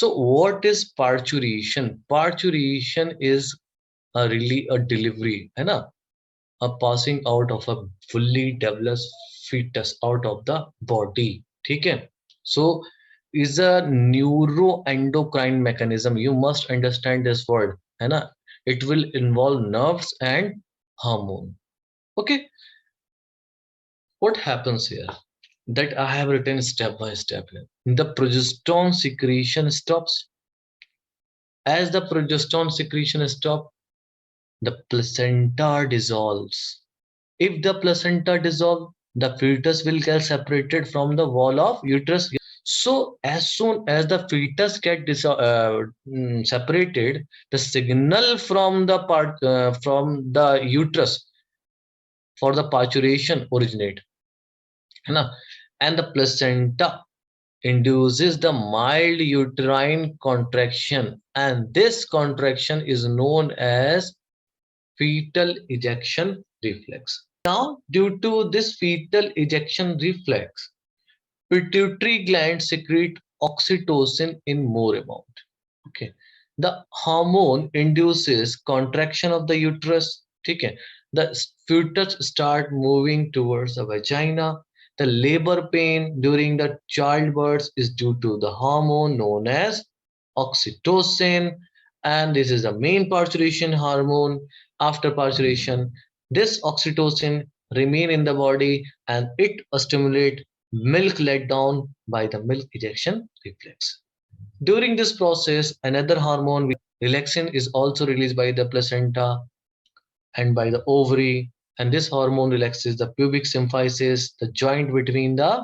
So what is parturition? Parturition is really a delivery, है ना? A passing out of a fully developed fetus out of the body. ठीक है? So is a neuroendocrine mechanism. You must understand this word, है ना? It will involve nerves and hormone. Okay. What happens here? That I have written step by step here. The progesterone secretion stops. As the progesterone secretion stops, the placenta dissolves. If the placenta dissolves, the fetus will get separated from the wall of uterus. So as soon as the fetus get separated, the signal from the uterus for the parturition originate, and the placenta induces the mild uterine contraction, and this contraction is known as fetal ejection reflex. Now, due to this fetal ejection reflex, pituitary gland secrete oxytocin in more amount. Okay, the hormone induces contraction of the uterus. Okay, the fetus start moving towards the vagina. The labor pain during the childbirth is due to the hormone known as oxytocin, and this is the main parturition hormone. After parturition, this oxytocin remain in the body and it stimulate milk let down by the milk ejection reflex. During this process, another hormone, relaxin, is also released by the placenta and by the ovary, and this hormone relaxes the pubic symphysis, the joint between the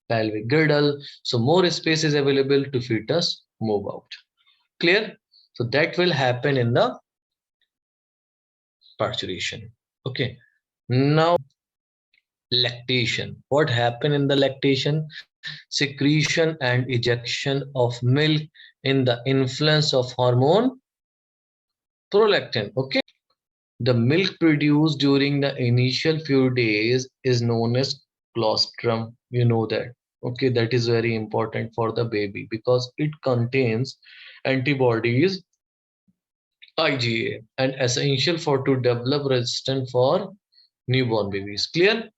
pelvic girdle, so more space is available to fetus move out. Clear? So that will happen in the parturition. Okay. Now lactation. What happened in the lactation? Secretion and ejection of milk in the influence of hormone prolactin. Okay. The milk produced during the initial few days is known as colostrum. You know that. Okay, that is very important for the baby because it contains antibodies IgA and essential for to develop resistance for newborn babies. Clear?